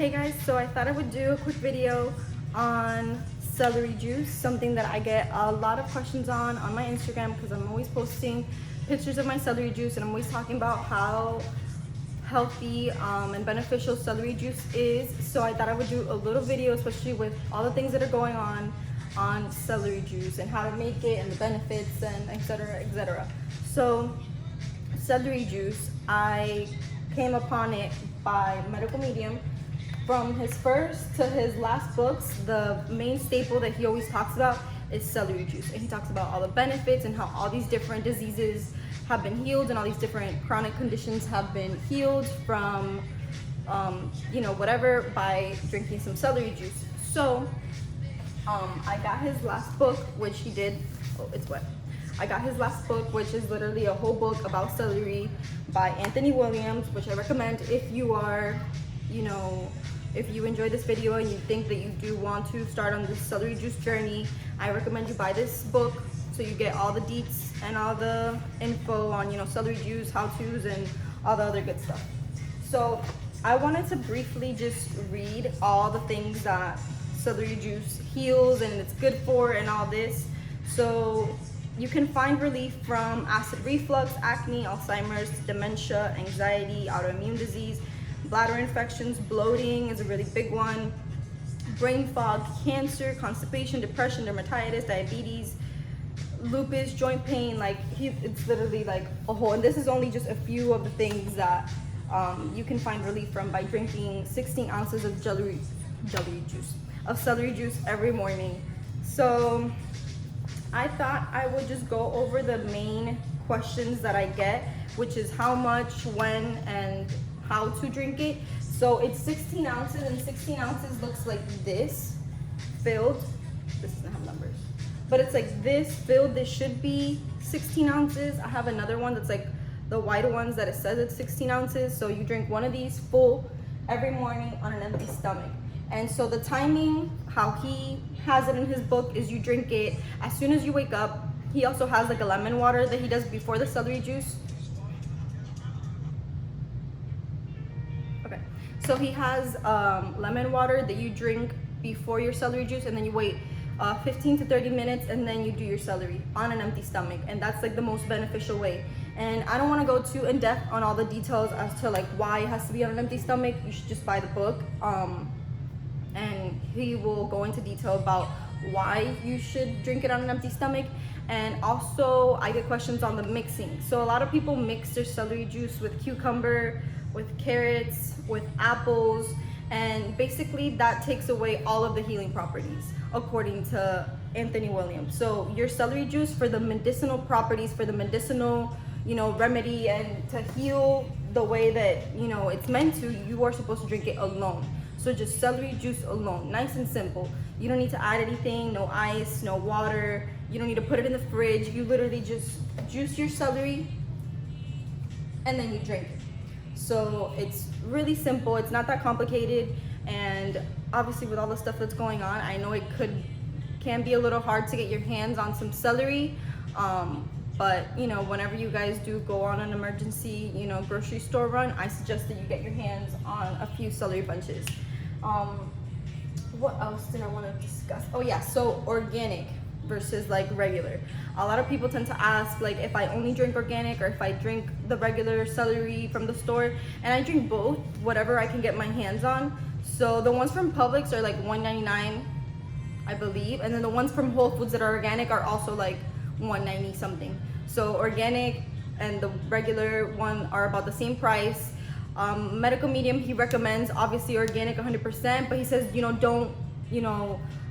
Hey guys, so I thought I would do a quick video on celery juice, something that I get a lot of questions on my Instagram because I'm always posting pictures of my celery juice and I'm always talking about how healthy and beneficial celery juice is. So I thought I would do a little video, especially with all the things that are going on celery juice and how to make it and the benefits and etc, etc. So celery juice, I came upon it by medical medium. From his first to his last books, the main staple that he always talks about is celery juice. And he talks about all the benefits and how all these different diseases have been healed and all these different chronic conditions have been healed from, whatever, by drinking some celery juice. So I got his last book, which he did, oh, it's wet. I got his last book, which is literally a whole book about celery by Anthony Williams, which I recommend if you are, if you enjoy this video and you think that you do want to start on this celery juice journey, I recommend you buy this book so you get all the deets and all the info on, celery juice, how-tos, and all the other good stuff. So I wanted to briefly just read all the things that celery juice heals and it's good for and all this. So you can find relief from acid reflux, acne, Alzheimer's, dementia, anxiety, autoimmune disease, bladder infections, bloating is a really big one, brain fog, cancer, constipation, depression, dermatitis, diabetes, lupus, joint pain. It's literally like a whole, and this is only just a few of the things that you can find relief from by drinking 16 ounces of celery juice every morning. So I thought I would just go over the main questions that I get, which is how much, when, and how to drink it. So it's 16 ounces, and 16 ounces looks like this filled. This doesn't have numbers, but it's like this filled. This should be 16 ounces. I have another one that's like the white ones that it says it's 16 ounces. So you drink one of these full every morning on an empty stomach. And so the timing, how he has it in his book, is you drink it as soon as you wake up. He also has like a lemon water that he does before the celery juice. Okay, so he has lemon water that you drink before your celery juice, and then you wait 15 to 30 minutes, and then you do your celery on an empty stomach. And that's like the most beneficial way. And I don't want to go too in depth on all the details as to like why it has to be on an empty stomach. You should just buy the book. And he will go into detail about why you should drink it on an empty stomach. And also I get questions on the mixing. So a lot of people mix their celery juice with cucumber, with carrots, with apples, and basically that takes away all of the healing properties according to Anthony Williams. So your celery juice, for the medicinal properties, for the medicinal remedy, and to heal the way that it's meant to, you are supposed to drink it alone. So just celery juice alone, nice and simple. You don't need to add anything, no ice, no water. You don't need to put it in the fridge. You literally just juice your celery and then you drink it. So it's really simple. It's not that complicated. And obviously with all the stuff that's going on, I know it can be a little hard to get your hands on some celery. But whenever you guys do go on an emergency, grocery store run, I suggest that you get your hands on a few celery bunches. What else did I want to discuss? Oh yeah, so organic versus like regular. A lot of people tend to ask like if I only drink organic or if I drink the regular celery from the store, and I drink both, whatever I can get my hands on. So the ones from Publix are like $1.99, I believe, and then the ones from Whole Foods that are organic are also like $1.90 something. So organic and the regular one are about the same price. Medical medium, he recommends obviously organic 100%, but he says don't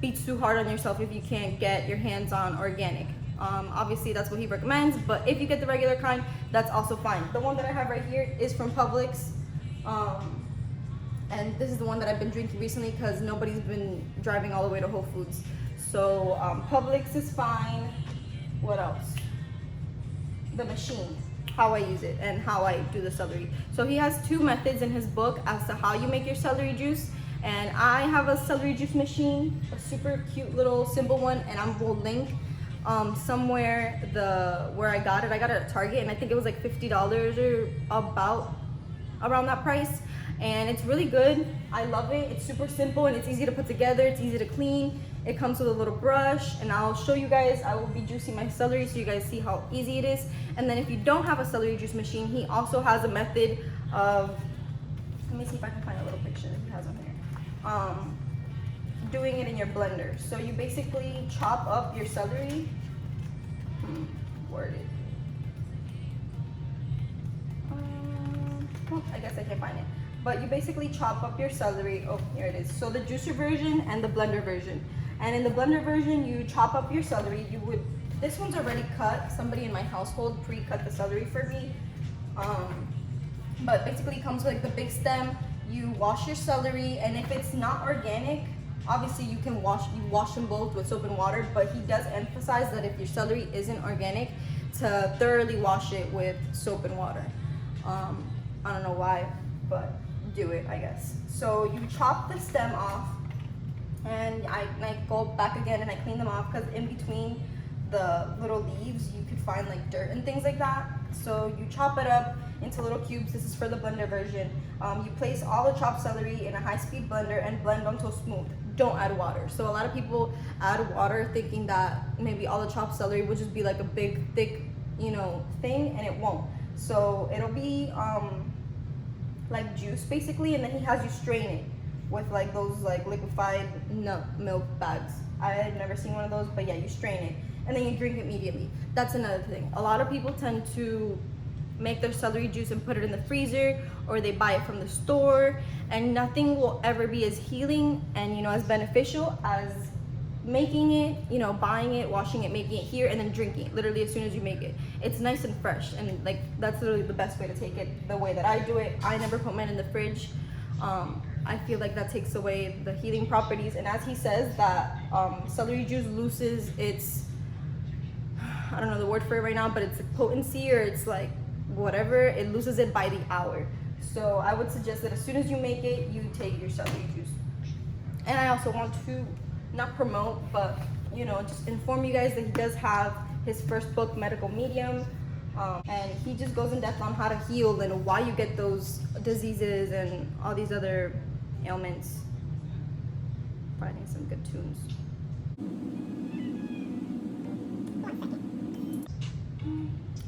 be too hard on yourself if you can't get your hands on organic. Obviously that's what he recommends, but if you get the regular kind, that's also fine. The one that I have right here is from Publix, and this is the one that I've been drinking recently because nobody's been driving all the way to Whole Foods. So Publix is fine. What else? The machine, how I use it and how I do the celery. So he has two methods in his book as to how you make your celery juice. And I have a celery juice machine, a super cute little simple one, and I will link somewhere where I got it. I got it at Target, and I think it was like $50 or about around that price. and it's really good. I love it. It's super simple and it's easy to put together. It's easy to clean. It comes with a little brush, and I'll show you guys. I will be juicing my celery so you guys see how easy it is. And then if you don't have a celery juice machine, he also has a method of, let me see if I can find a little picture that he has on here. Doing it in your blender. So you basically chop up your celery. Where is it? Well, I guess I can't find it. But you basically chop up your celery. Oh, here it is. So the juicer version and the blender version. And in the blender version, you chop up your celery. This one's already cut. Somebody in my household pre-cut the celery for me. But basically it comes with like the big stem. You wash your celery, and if it's not organic, obviously you wash them both with soap and water, but he does emphasize that if your celery isn't organic, to thoroughly wash it with soap and water. I don't know why, but do it, I guess. So you chop the stem off, and I go back again and I clean them off, because in between the little leaves you could find like dirt and things like that. So you chop it up into little cubes. This is for the blender version. You place all the chopped celery in a high-speed blender and blend until smooth. Don't add water. So a lot of people add water thinking that maybe all the chopped celery would just be like a big thick, you know, thing, and it won't. So it'll be like juice basically, and then he has you strain it with like those like liquefied milk bags. I had never seen one of those, but yeah, you strain it and then you drink it immediately. That's another thing. A lot of people tend to make their celery juice and put it in the freezer, or they buy it from the store, and nothing will ever be as healing and, you know, as beneficial as making it, you know, buying it, washing it, making it here, and then drinking it literally as soon as you make it. It's nice and fresh, and like that's literally the best way to take it, the way that I do it. I never put mine in the fridge. I feel like that takes away the healing properties, and as he says that celery juice loses its, I don't know the word for it right now, but it's a potency, or it's like whatever, it loses it by the hour. So I would suggest that as soon as you make it, you take your celery juice. And I also want to not promote, but, you know, just inform you guys that he does have his first book, Medical Medium, and he just goes in depth on how to heal and why you get those diseases and all these other ailments. Finding some good tunes.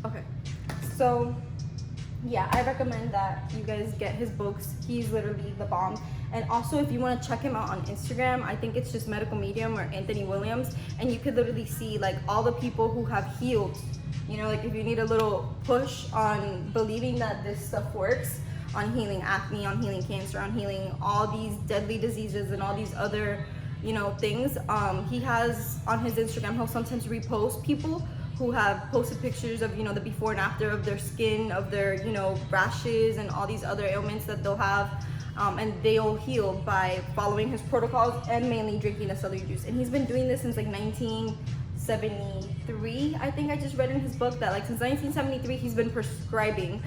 Okay, so yeah, I recommend that you guys get his books. He's literally the bomb. And also, if you want to check him out on Instagram, I think it's just Medical Medium or Anthony Williams, and you could literally see like all the people who have healed. You know, like if you need a little push on believing that this stuff works, on healing acne, on healing cancer, on healing all these deadly diseases and all these other, you know, things, he has on his Instagram, he'll sometimes repost people who have posted pictures of, you know, the before and after of their skin, of their, you know, rashes and all these other ailments that they'll have, and they'll heal by following his protocols and mainly drinking the celery juice. And he's been doing this since like 1973. I think I just read in his book that like since 1973 he's been prescribing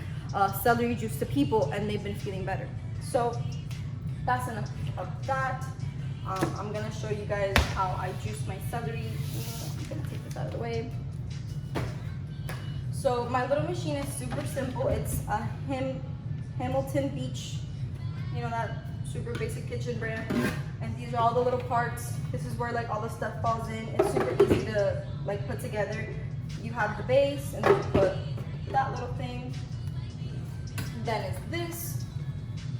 celery juice to people, and they've been feeling better. So that's enough of that. I'm gonna show you guys how I juice my celery. I'm gonna take this out of the way. So my little machine is super simple. It's a Hamilton Beach, you know, that super basic kitchen brand. And these are all the little parts. This is where like all the stuff falls in. It's super easy to like put together. You have the base, and then you put that little thing. Then it's this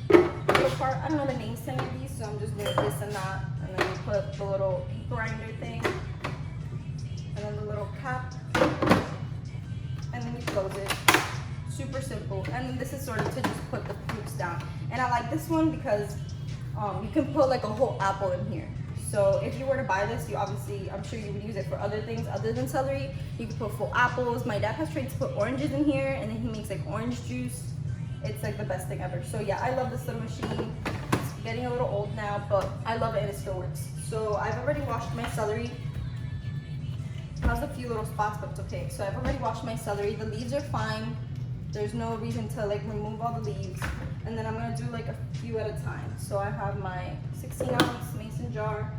little part. I don't know the names to any of these, so I'm just doing this and that. And then you put the little grinder thing, and then the little cap, and then you close it. Super simple. And then this is sort of to just put the fruits down. And I like this one because you can put like a whole apple in here. So if you were to buy this, you obviously, I'm sure you would use it for other things other than celery. You can put full apples. My dad has tried to put oranges in here, and then he makes like orange juice. It's like the best thing ever. So yeah, I love this little machine. It's getting a little old now, but I love it and it still works. So I've already washed my celery. It has a few little spots, but it's okay. So I've already washed my celery. The leaves are fine. There's no reason to like remove all the leaves. And then I'm gonna do like a few at a time. So I have my 16-ounce mason jar.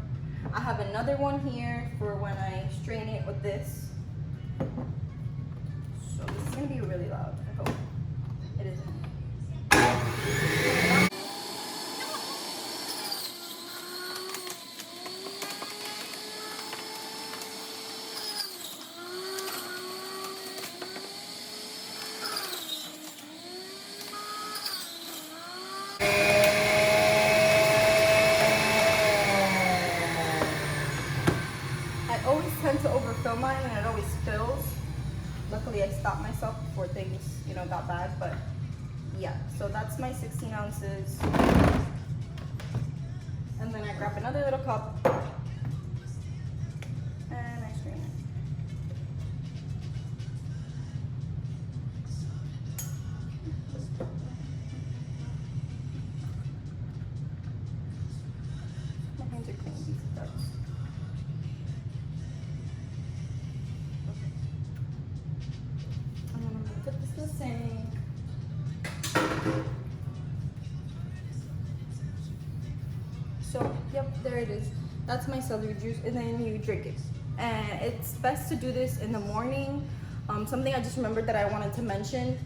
I have another one here for when I strain it with this. So this is gonna be really loud, I hope. It isn't. stop myself before things, you know, got bad. But yeah, so that's my 16 ounces. And then I grab another little cup and I strain it. My hands are clean, these cups. And then I'm gonna put this in the sink. So, yep, there it is. That's my celery juice, and then you drink it. And it's best to do this in the morning. Something I just remembered that I wanted to mention.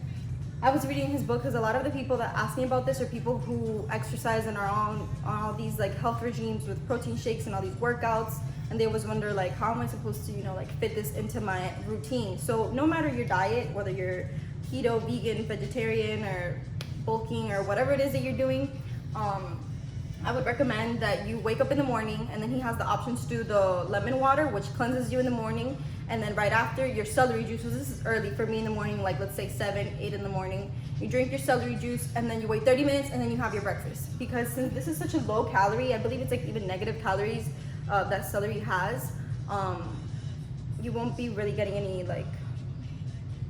I was reading his book because a lot of the people that ask me about this are people who exercise and are on all these like health regimes with protein shakes and all these workouts. And they always wonder like, how am I supposed to, you know, like fit this into my routine? So no matter your diet, whether you're keto, vegan, vegetarian, or bulking, or whatever it is that you're doing, I would recommend that you wake up in the morning, and then he has the option to do the lemon water, which cleanses you in the morning, and then right after your celery juice. So this is early for me in the morning, like let's say 7, 8 in the morning. You drink your celery juice, and then you wait 30 minutes, and then you have your breakfast. Because since this is such a low calorie, I believe it's like even negative calories that celery has, you won't be really getting any like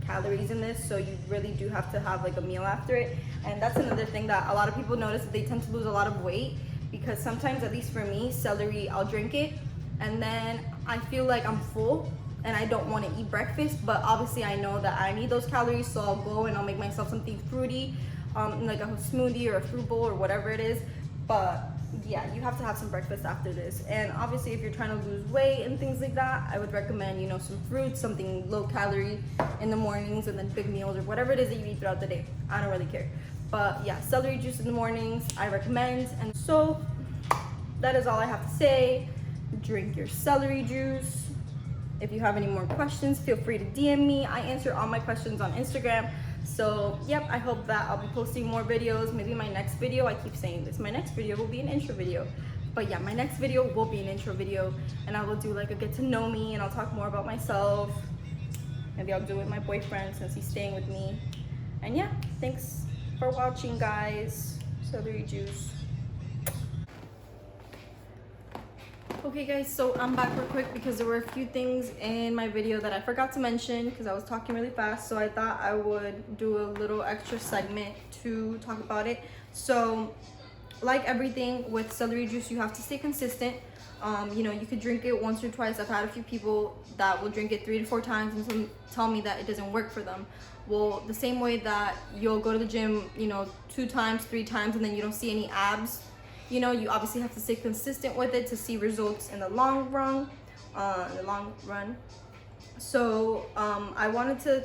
calories in this, so you really do have to have like a meal after it. And that's another thing that a lot of people notice, that they tend to lose a lot of weight, because sometimes, at least for me, celery, I'll drink it and then I feel like I'm full and I don't want to eat breakfast, but obviously I know that I need those calories, so I'll go and I'll make myself something fruity, like a smoothie or a fruit bowl or whatever it is. But yeah, you have to have some breakfast after this. And obviously if you're trying to lose weight and things like that, I would recommend, you know, some fruits, something low calorie in the mornings, and then big meals or whatever it is that you eat throughout the day. I don't really care. But yeah, celery juice in the mornings, I recommend. And so that is all I have to say. Drink your celery juice. If you have any more questions, feel free to DM me. I answer all my questions on Instagram. So yep, I hope that I'll be posting more videos. Maybe my next video, I keep saying this, my next video will be an intro video. But yeah, my next video will be an intro video, and I will do like a get to know me, and I'll talk more about myself. Maybe I'll do it with my boyfriend since he's staying with me. And yeah, thanks for watching, guys. Celery juice. Okay guys, so I'm back real quick because there were a few things in my video that I forgot to mention because I was talking really fast, so I thought I would do a little extra segment to talk about it. So like everything with celery juice, you have to stay consistent. You know, you could drink it once or twice. I've had a few people that will drink it 3 to 4 times and some tell me that it doesn't work for them. Well, the same way that you'll go to the gym, you know, 2 times, 3 times, and then you don't see any abs, you know, you obviously have to stay consistent with it to see results in the long run. So I wanted to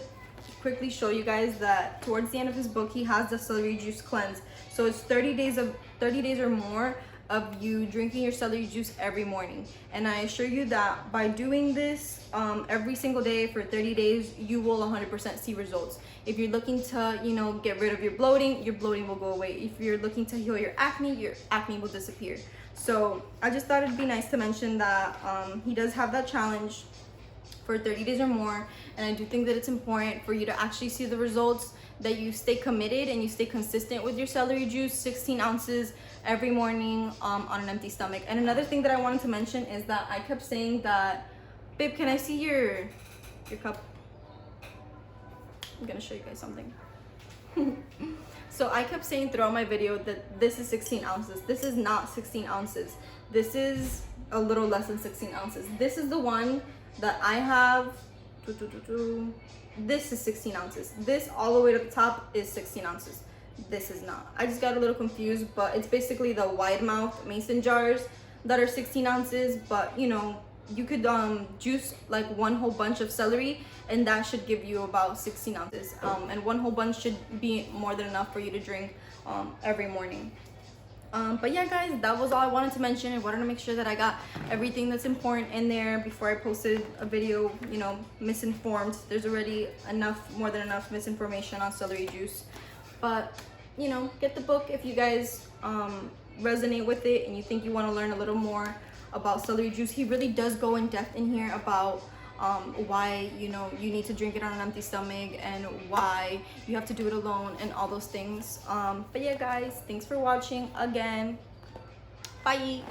quickly show you guys that towards the end of his book, he has the celery juice cleanse. So it's 30 days or more of you drinking your celery juice every morning. And I assure you that by doing this every single day for 30 days, you will 100% see results. If you're looking to, you know, get rid of your bloating will go away. If you're looking to heal your acne will disappear. So I just thought it'd be nice to mention that he does have that challenge for 30 days or more. And I do think that it's important for you to actually see the results, that you stay committed and you stay consistent with your celery juice, 16 ounces every morning on an empty stomach. And another thing that I wanted to mention is that I kept saying that, babe, can I see your cup? I'm gonna show you guys something. So I kept saying throughout my video that this is 16 ounces. This is not 16 ounces. This is a little less than 16 ounces. This is the one that I have. This is 16 ounces. This all the way to the top is 16 ounces. This is not. I just got a little confused, but it's basically the wide mouth mason jars that are 16 ounces. But you know, you could juice like one whole bunch of celery, and that should give you about 16 ounces. And one whole bunch should be more than enough for you to drink every morning. But yeah, guys, that was all I wanted to mention. I wanted to make sure that I got everything that's important in there before I posted a video, you know, misinformed. There's already more than enough misinformation on celery juice. But, you know, get the book if you guys resonate with it and you think you want to learn a little more about celery juice. He really does go in depth in here about why, you know, you need to drink it on an empty stomach, and why you have to do it alone, and all those things. But yeah, guys, thanks for watching again. Bye.